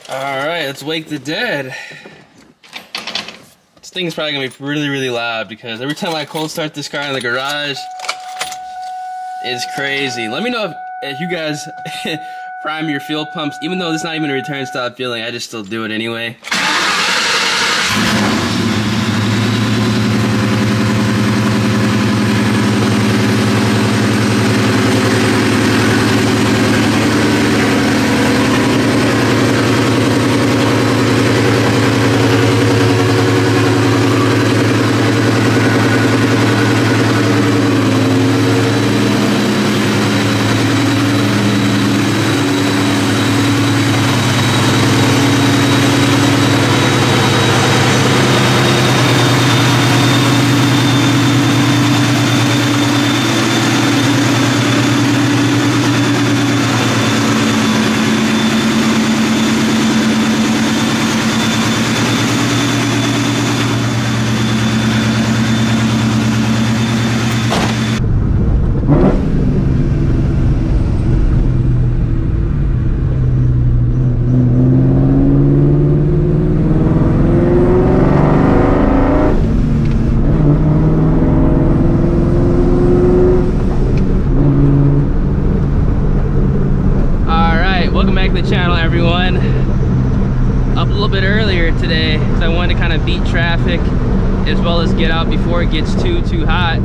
Alright, let's wake the dead. This thing's probably gonna be really, really loud because every time I cold start this car in the garage, it's crazy. Let me know if you guys prime your fuel pumps. Even though this is not even a return stop feeling, I just still do it anyway. Channel, everyone. Up a little bit earlier today because I wanted to kind of beat traffic as well as get out before it gets too hot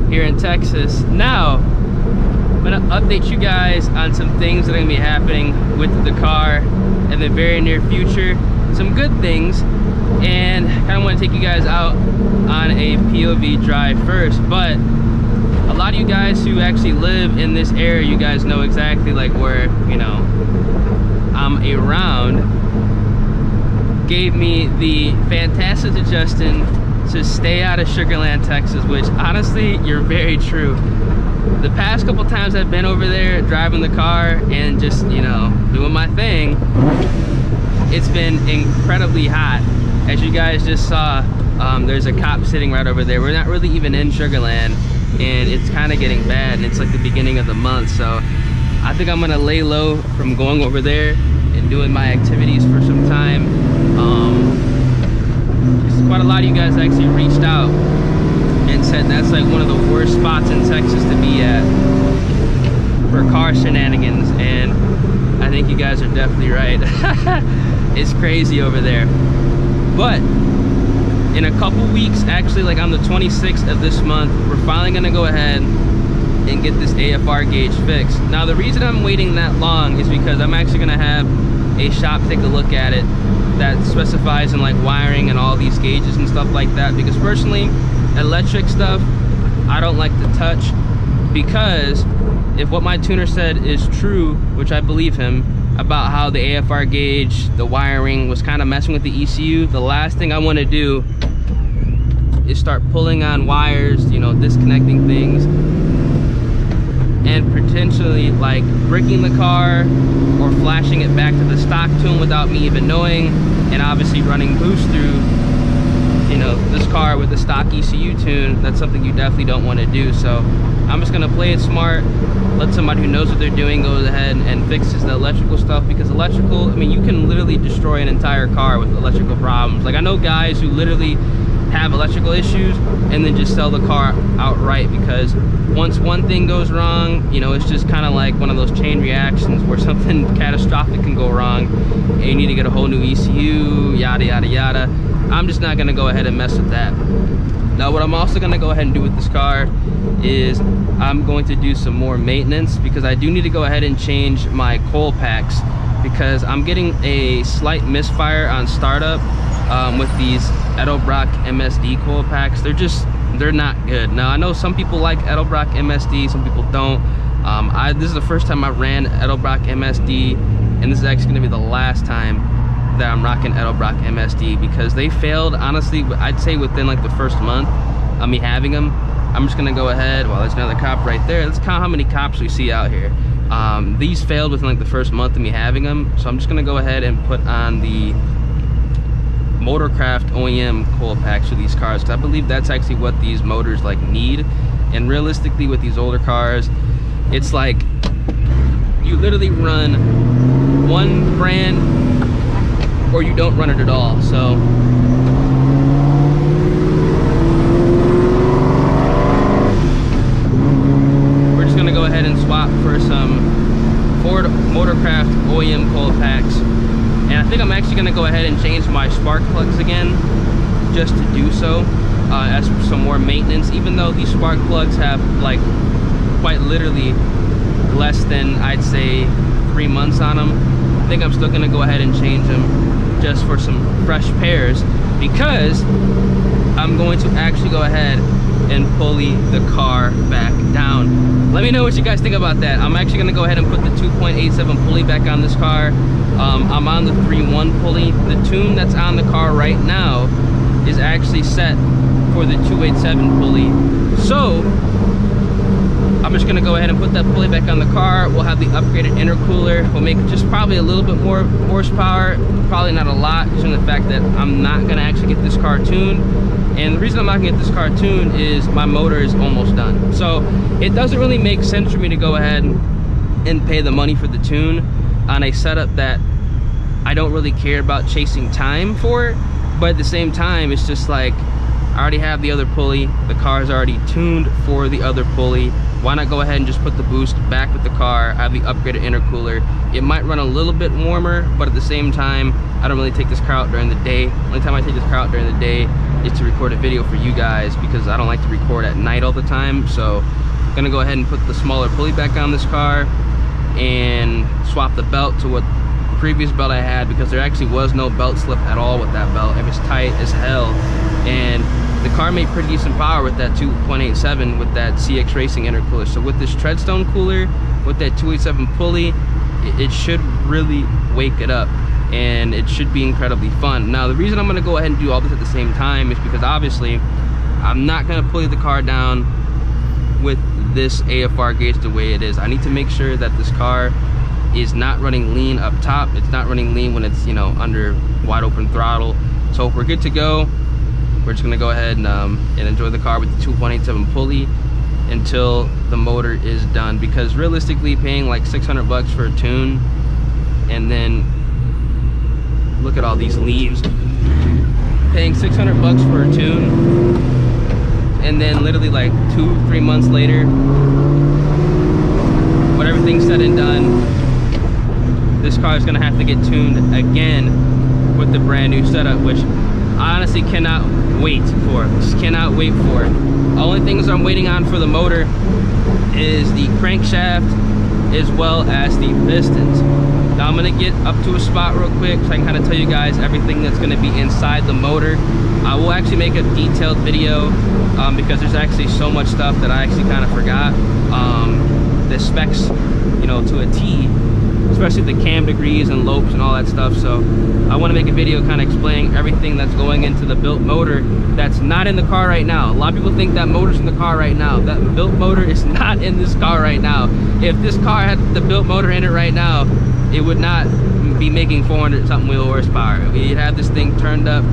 here in Texas. Now I'm gonna update you guys on some things that are gonna be happening with the car in the very near future. Some good things, and kind of want to take you guys out on a POV drive first. But a lot of you guys who actually live in this area, you guys know exactly like where, you know, I'm around, gave me the fantastic suggestion to stay out of Sugarland, Texas, which honestly, you're very true. The past couple times I've been over there driving the car and just, you know, doing my thing, it's been incredibly hot. As you guys just saw, there's a cop sitting right over there. We're not really even in Sugarland, and it's kind of getting bad, and it's like the beginning of the month, so I think I'm gonna lay low from going over there and doing my activities for some time. Quite a lot of you guys actually reached out and said that's like one of the worst spots in Texas to be at for car shenanigans, and I think you guys are definitely right. It's crazy over there. But in a couple weeks, actually like on the 26th of this month, we're finally gonna go ahead and get this AFR gauge fixed. Now the reason I'm waiting that long is because I'm actually gonna have a shop take a look at it that specifies in like wiring and all these gauges and stuff like that, because personally electric stuff I don't like to touch, because if what my tuner said is true, which I believe him, about how the AFR gauge, the wiring was kind of messing with the ECU, the last thing I want to do is start pulling on wires, you know, disconnecting things, and potentially like bricking the car or flashing it back to the stock tune without me even knowing, and obviously running boost through, you know, this car with the stock ECU tune. That's something you definitely don't want to do. So I'm just gonna play it smart, let somebody who knows what they're doing go ahead and fixes the electrical stuff, because electrical, I mean, you can literally destroy an entire car with electrical problems. Like I know guys who literally have electrical issues and then just sell the car outright, because once one thing goes wrong, you know, it's just kind of like one of those chain reactions where something catastrophic can go wrong and you need to get a whole new ECU, yada yada yada. I'm just not going to go ahead and mess with that. Now what I'm also going to go ahead and do with this car is I'm going to do some more maintenance, because I do need to go ahead and change my coil packs, because I'm getting a slight misfire on startup with these Edelbrock MSD coil packs. They're not good. Now I know some people like Edelbrock MSD, some people don't. This is the first time I ran Edelbrock MSD, and this is actually going to be the last time that I'm rocking Edelbrock MSD, because they failed, honestly, I'd say within like the first month of me having them. I'm just gonna go ahead, well, there's another cop right there. Let's count how many cops we see out here. These failed within like the first month of me having them, so I'm just gonna go ahead and put on the Motorcraft OEM coil packs for these cars, because I believe that's actually what these motors like need. And realistically with these older cars, it's like you literally run one brand or you don't run it at all. So we're just gonna go ahead and swap for some Ford Motorcraft OEM cold packs. And I think I'm actually gonna go ahead and change my spark plugs again, just to do so, as some more maintenance, even though these spark plugs have like quite literally less than, I'd say, 3 months on them. I think I'm still gonna go ahead and change them just for some fresh pairs, because I'm going to actually go ahead and pulley the car back down. Let me know what you guys think about that. I'm actually gonna go ahead and put the 2.87 pulley back on this car. I'm on the 3.1 pulley. The tune that's on the car right now is actually set for the 2.87 pulley. So I'm just gonna go ahead and put that pulley back on the car. We'll have the upgraded intercooler. We'll make just probably a little bit more horsepower, probably not a lot, just from the fact that I'm not gonna actually get this car tuned. And the reason I'm not gonna get this car tuned is my motor is almost done. So it doesn't really make sense for me to go ahead and pay the money for the tune on a setup that I don't really care about chasing time for. But at the same time, it's just like, I already have the other pulley. The car's already tuned for the other pulley. Why not go ahead and just put the boost back with the car, have the upgraded intercooler. It might run a little bit warmer, but at the same time, I don't really take this car out during the day. Only time I take this car out during the day is to record a video for you guys, because I don't like to record at night all the time. So I'm gonna go ahead and put the smaller pulley back on this car and swap the belt to what the previous belt I had, because there actually was no belt slip at all with that belt. It was tight as hell. And the car made pretty decent power with that 2.87 with that CX Racing intercooler. So with this Treadstone cooler, with that 2.87 pulley, it should really wake it up, and it should be incredibly fun. Now, the reason I'm gonna go ahead and do all this at the same time is because obviously I'm not gonna pulley the car down with this AFR gauge the way it is. I need to make sure that this car is not running lean up top. It's not running lean when it's, you know, under wide open throttle. So if we're good to go, we're just gonna go ahead and enjoy the car with the 2.87 pulley until the motor is done. Because realistically, paying like 600 bucks for a tune, and then look at all these leaves, paying 600 bucks for a tune, and then literally like 2-3 months later, when everything's said and done, this car is gonna have to get tuned again with the brand new setup, which I honestly cannot wait for. Just cannot wait for it. The only things I'm waiting on for the motor is the crankshaft as well as the pistons. Now I'm gonna get up to a spot real quick so I can kind of tell you guys everything that's gonna be inside the motor. I will actually make a detailed video because there's actually so much stuff that I actually kind of forgot. The specs, you know, to a T, especially the cam degrees and lopes and all that stuff. So I want to make a video kind of explaining everything that's going into the built motor that's not in the car right now. A lot of people think that motor's in the car right now. That built motor is not in this car right now. If this car had the built motor in it right now, it would not be making 400 something wheel horsepower. We'd have this thing turned up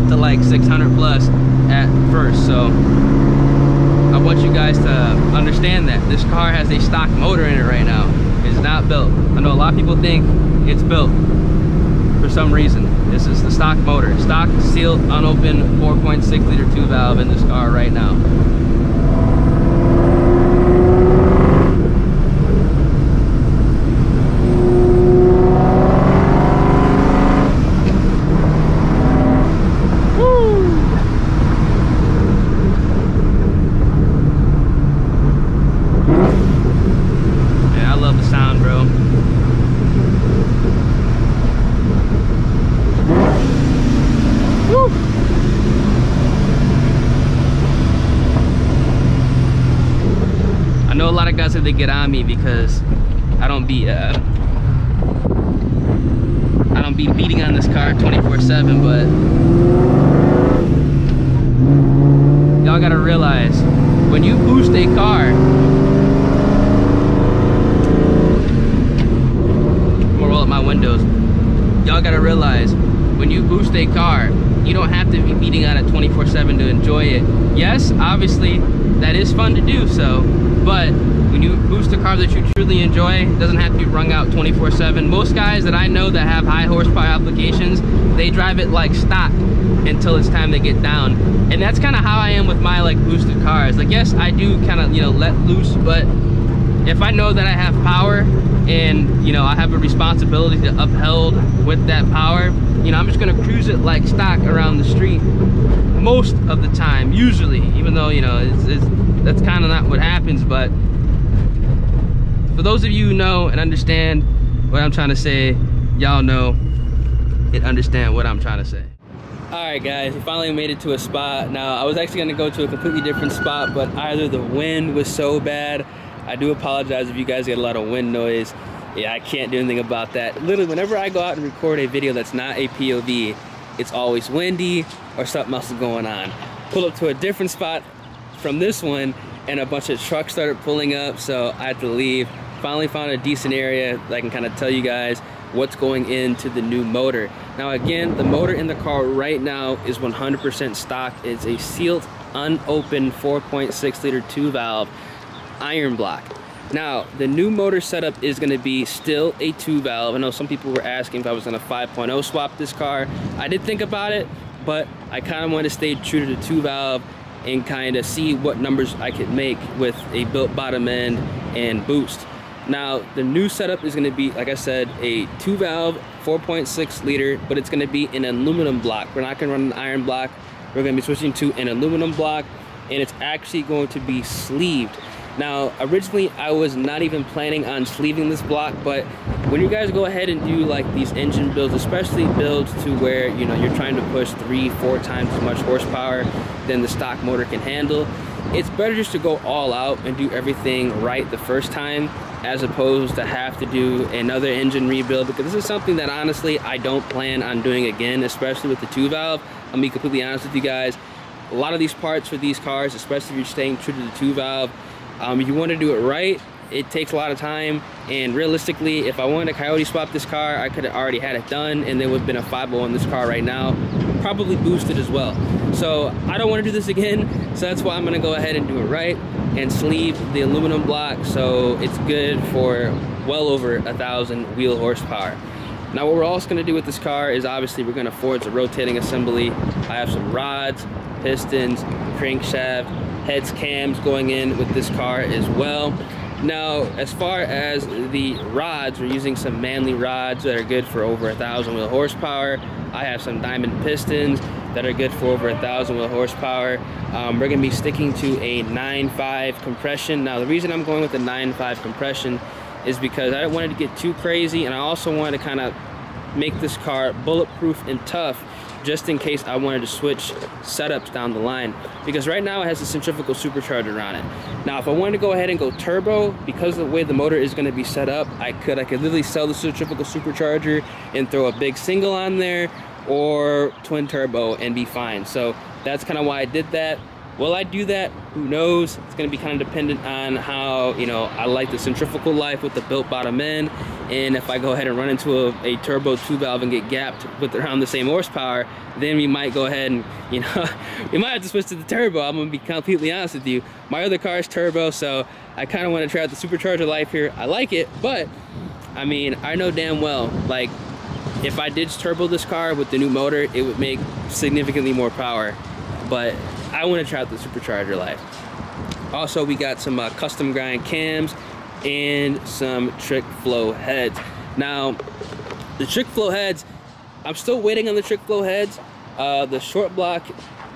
to like 600 plus at first. So I want you guys to understand that this car has a stock motor in it right now. It's not built. I know a lot of people think it's built for some reason. This is the stock motor. Stock, sealed, unopened, 4.6 liter 2 valve in this car right now. They get on me because I don't be beating on this car 24/7, but y'all gotta realize when you boost a car, I'm gonna roll up my windows. Y'all gotta realize when you boost a car, you don't have to be beating on it 24/7 to enjoy it. Yes, obviously that is fun to do so, but when when you boost a car that you truly enjoy, it doesn't have to be wrung out 24/7. Most guys that I know that have high horsepower applications, they drive it like stock until it's time to get down. And that's kind of how I am with my like boosted cars. Like, yes, I do kind of, you know, let loose, but if I know that I have power and, you know, I have a responsibility to uphold with that power, you know, I'm just gonna cruise it like stock around the street most of the time, usually, even though, you know, that's kind of not what happens. But for those of you who know and understand what I'm trying to say, y'all know and understand what I'm trying to say. All right, guys, we finally made it to a spot. Now, I was actually gonna go to a completely different spot, but either the wind was so bad. I do apologize if you guys get a lot of wind noise. Yeah, I can't do anything about that. Literally, whenever I go out and record a video that's not a POV, it's always windy or something else is going on. Pull up to a different spot from this one, and a bunch of trucks started pulling up, so I had to leave. Finally found a decent area that I can kind of tell you guys what's going into the new motor. Now again, the motor in the car right now is 100% stock. It's a sealed, unopened 4.6 liter 2-valve iron block. Now, the new motor setup is gonna be still a 2-valve. I know some people were asking if I was gonna 5.0 swap this car. I did think about it, but I kind of want to stay true to the 2-valve and kind of see what numbers I could make with a built bottom end and boost. Now, the new setup is gonna be, like I said, a 2-valve 4.6 liter, but it's gonna be an aluminum block. We're not gonna run an iron block. We're gonna be switching to an aluminum block, and it's actually going to be sleeved. Now, originally I was not even planning on sleeving this block, but when you guys go ahead and do like these engine builds, especially builds to where, you know, you're trying to push 3-4 times as much horsepower than the stock motor can handle, it's better just to go all out and do everything right the first time, as opposed to have to do another engine rebuild, because this is something that honestly I don't plan on doing again, especially with the 2-valve. I'll be completely honest with you guys. A lot of these parts for these cars, especially if you're staying true to the 2-valve, if you want to do it right, it takes a lot of time, and realistically, if I wanted to coyote swap this car, I could have already had it done, and there would have been a 5.0 in this car right now, probably boosted as well. So I don't want to do this again, so that's why I'm going to go ahead and do it right and sleeve the aluminum block so it's good for well over 1,000 wheel horsepower. Now, what we're also going to do with this car is obviously we're going to forge a rotating assembly. I have some rods, pistons, crankshaft, heads, cams going in with this car as well. Now, as far as the rods, we're using some Manly rods that are good for over 1,000 wheel horsepower. I have some diamond pistons that are good for over 1,000 wheel horsepower. We're gonna be sticking to a 9.5 compression. Now, the reason I'm going with the 9.5 compression is because I don't want it to get too crazy, and I also wanted to kind of make this car bulletproof and tough, just in case I wanted to switch setups down the line, because right now it has a centrifugal supercharger on it. Now, if I wanted to go ahead and go turbo, because of the way the motor is going to be set up, I could literally sell the centrifugal supercharger and throw a big single on there, or twin turbo and be fine. So that's kind of why I did that. Will I do that? Who knows? It's going to be kind of dependent on how, you know, I like the centrifugal life with the built bottom end, and if I go ahead and run into a turbo 2-valve and get gapped with around the same horsepower, then we might go ahead and, you know, we might have to switch to the turbo. I'm going to be completely honest with you. My other car is turbo, so I kind of want to try out the supercharger life here. I like it, but I mean, I know damn well, like, if I did turbo this car with the new motor, it would make significantly more power, but I want to try out the supercharger life. Also, we got some custom grind cams and some trick flow heads. Now, the trick flow heads, I'm still waiting on the trick flow heads. The short block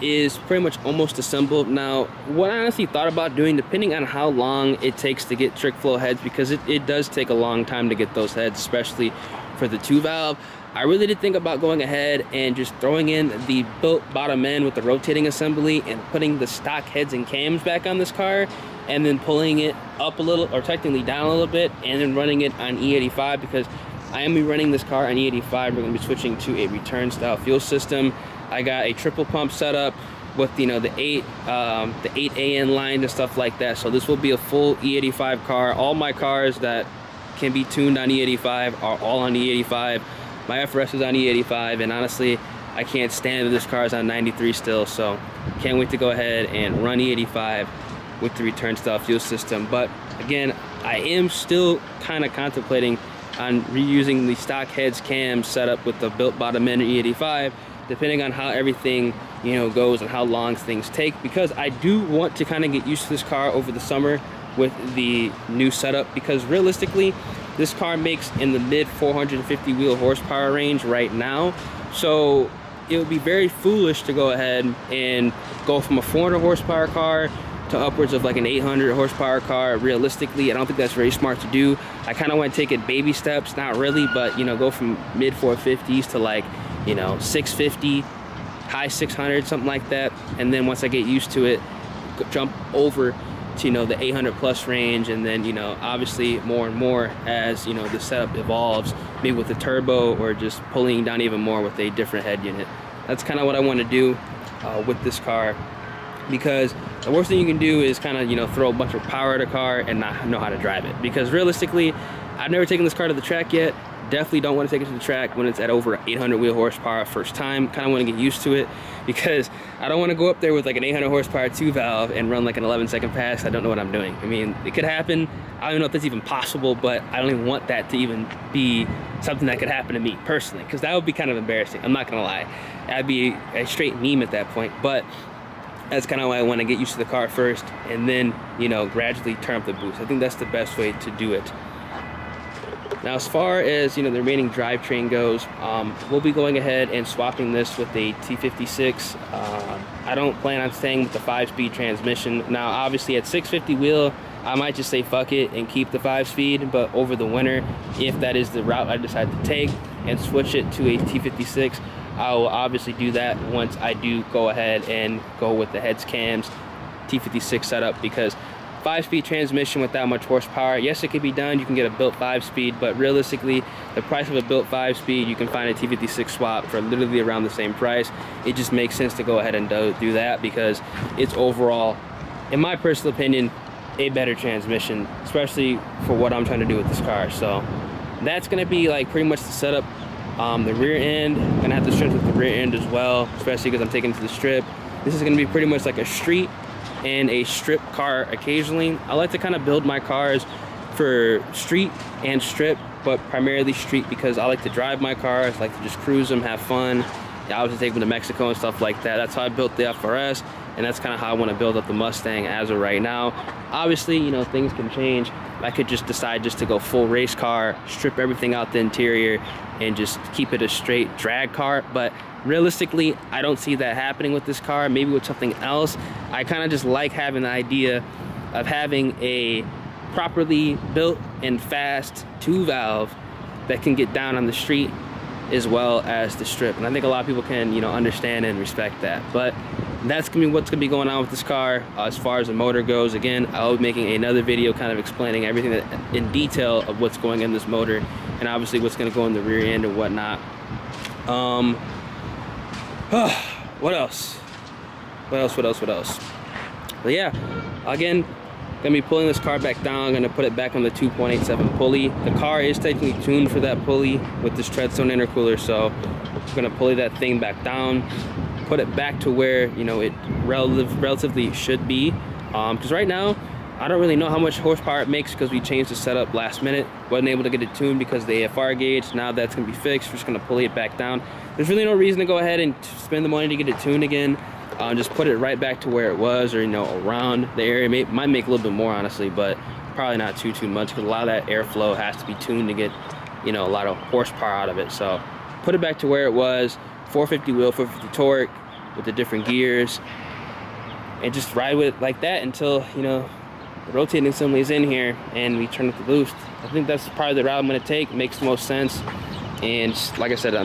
is pretty much almost assembled. Now, what I honestly thought about doing, depending on how long it takes to get trick flow heads, because it does take a long time to get those heads, especially for the 2-valve, I really did think about going ahead and just throwing in the built bottom end with the rotating assembly and putting the stock heads and cams back on this car, and then pulling it up a little, or technically down a little bit, and then running it on E85, because I am running this car on E85. We're going to be switching to a return style fuel system. I got a triple pump setup with, you know, the 8 AN line and stuff like that. So this will be a full E85 car. All my cars that can be tuned on E85 are all on E85. My FRS is on E85, and honestly, I can't stand that this car is on 93 still, so can't wait to go ahead and run E85 with the return style fuel system. But again, I am still kind of contemplating on reusing the stock heads cam setup with the built bottom end E85, depending on how everything, you know, goes and how long things take, because I do want to kind of get used to this car over the summer with the new setup, because realistically this car makes in the mid 450 wheel horsepower range right now. So it would be very foolish to go ahead and go from a 400 horsepower car to upwards of like an 800 horsepower car. Realistically, I don't think that's very smart to do. I kind of want to take it baby steps, not really, but you know, go from mid 450s to like, you know, 650, high 600, something like that. And then once I get used to it, jump over to, you know, the 800 plus range, and then, you know, obviously more and more as, you know, the setup evolves, maybe with the turbo or just pulling down even more with a different head unit. That's kind of what I want to do with this car, because the worst thing you can do is kind of, you know, throw a bunch of power at a car and not know how to drive it. Because realistically, I've never taken this car to the track yet. Definitely don't want to take it to the track when it's at over 800 wheel horsepower first time. Kind of want to get used to it, because I don't want to go up there with like an 800 horsepower 2-valve and run like an 11-second pass. I don't know what I'm doing. I mean, it could happen. I don't know if that's even possible, but I don't even want that to even be something that could happen to me personally, because that would be kind of embarrassing. I'm not gonna lie. That'd be a straight meme at that point. But that's kind of why I want to get used to the car first, and then, you know, gradually turn up the boost. I think that's the best way to do it. Now, as far as, you know, the remaining drivetrain goes, we'll be going ahead and swapping this with a T56. I don't plan on staying with the 5-speed transmission. Now, obviously at 650 wheel, I might just say fuck it and keep the 5-speed, but over the winter, if that is the route I decide to take and switch it to a T56, I will obviously do that once I do go ahead and go with the heads cams T56 setup, because 5-speed transmission with that much horsepower, yes, it can be done. You can get a built 5-speed, but realistically, the price of a built 5-speed, you can find a T56 swap for literally around the same price. It just makes sense to go ahead and do that, because it's overall, in my personal opinion, a better transmission, especially for what I'm trying to do with this car. So that's gonna be like pretty much the setup. The rear end, I'm gonna have to strip with the rear end as well, especially because I'm taking it to the strip. This is gonna be pretty much like a street and a strip car occasionally. I like to kind of build my cars for street and strip, but primarily street, because I like to drive my cars, I like to just cruise them, have fun. I obviously take them to Mexico and stuff like that. That's how I built the FRS, and that's kind of how I want to build up the Mustang as of right now. Obviously, you know, things can change. I could just decide just to go full race car, strip everything out the interior, and just keep it a straight drag car. But realistically, I don't see that happening with this car. Maybe with something else. I kind of just like having the idea of having a properly built and fast 2-valve that can get down on the street as well as the strip. And I think a lot of people can, you know, understand and respect that. But that's gonna be what's gonna be going on with this car. As far as the motor goes, again, I'll be making another video kind of explaining everything that, in detail, of what's going in this motor, and obviously what's gonna go in the rear end and whatnot. What else? But yeah, again, gonna be pulling this car back down. I'm gonna put it back on the 2.87 pulley. The car is technically tuned for that pulley with this Treadstone intercooler, so I'm gonna pulley that thing back down, put it back to where, you know, it relatively should be. Because right now, I don't really know how much horsepower it makes, because we changed the setup last minute. Wasn't able to get it tuned because of the AFR gauge. Now that's gonna be fixed. We're just gonna pulley it back down. There's really no reason to go ahead and spend the money to get it tuned again. Just put it right back to where it was, or, you know, around the area. Might make a little bit more, honestly, but probably not too much, because a lot of that airflow has to be tuned to get, you know, a lot of horsepower out of it. So put it back to where it was, 450 wheel, 450 torque with the different gears, and just ride with it like that until, you know, the rotating assembly is in here and we turn up the boost. I think that's probably the route I'm going to take. Makes the most sense. And just, like I said, I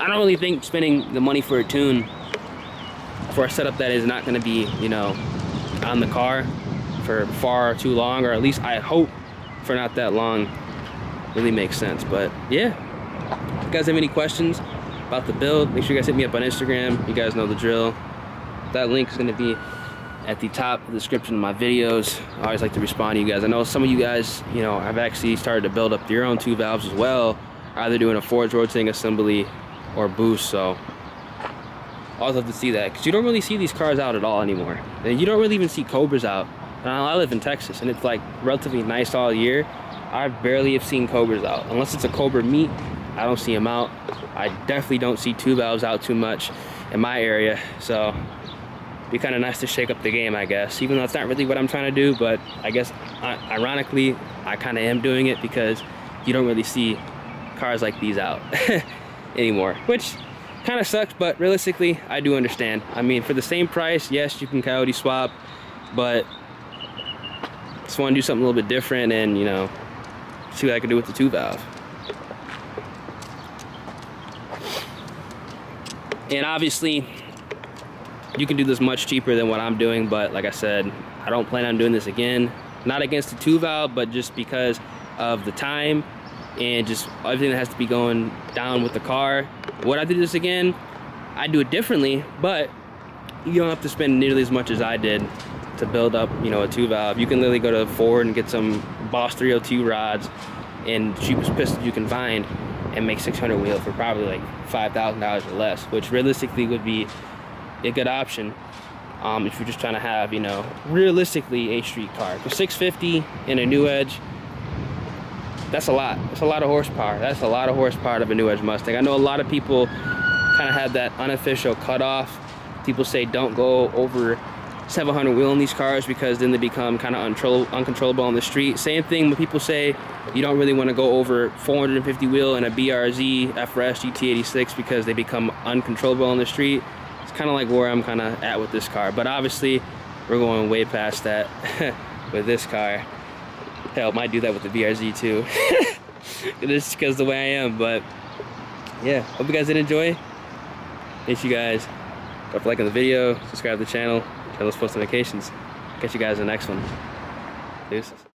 don't really think spending the money for a tune for a setup that is not going to be, you know, on the car for far too long, or at least I hope for not that long, really makes sense. But yeah, if you guys have any questions about the build, make sure you guys hit me up on Instagram. You guys know the drill. That link is going to be at the top of the description of my videos. I always like to respond to you guys. I know some of you guys, you know, have actually started to build up your own 2-valves as well, either doing a forged rotating assembly or boost. So I always love to see that, because you don't really see these cars out at all anymore. And you don't really even see Cobras out I live in Texas, and it's like relatively nice all year. I barely have seen Cobras out. Unless it's a Cobra meet, I don't see them out. I definitely don't see 2 valves out too much in my area, so it'd be kind of nice to shake up the game, I guess. Even though it's not really what I'm trying to do, but I guess ironically, I kind of am doing it because you don't really see cars like these out anymore, which kind of sucks, but realistically, I do understand. I mean, for the same price, yes, you can coyote swap, but just want to do something a little bit different and, you know, see what I can do with the 2 valve. And obviously, you can do this much cheaper than what I'm doing, but like I said, I don't plan on doing this again. Not against the 2 valve, but just because of the time and just everything that has to be going down with the car. Would I do this again? I'd do it differently, but you don't have to spend nearly as much as I did to build up, you know, a 2 valve. You can literally go to Ford and get some Boss 302 rods and the cheapest pistons you can find and make 600 wheel for probably like $5,000 or less, which realistically would be a good option if you're just trying to have, you know, realistically a street car. For $650 in a new edge, that's a lot. That's a lot of horsepower. That's a lot of horsepower of a new edge Mustang. I know a lot of people kind of have that unofficial cutoff. People say don't go over 700 wheel in these cars because then they become kind of uncontrollable on the street. Same thing when people say you don't really want to go over 450 wheel in a BRZ FRS GT86 because they become uncontrollable on the street. It's kind of like where I'm kind of at with this car, but obviously we're going way past that with this car. Hell, might do that with the BRZ too. Just because the way I am, but yeah, hope you guys did enjoy. Thanks you guys. Don't forget to like the video, subscribe to the channel, turn those post notifications. Catch you guys in the next one. Deuces.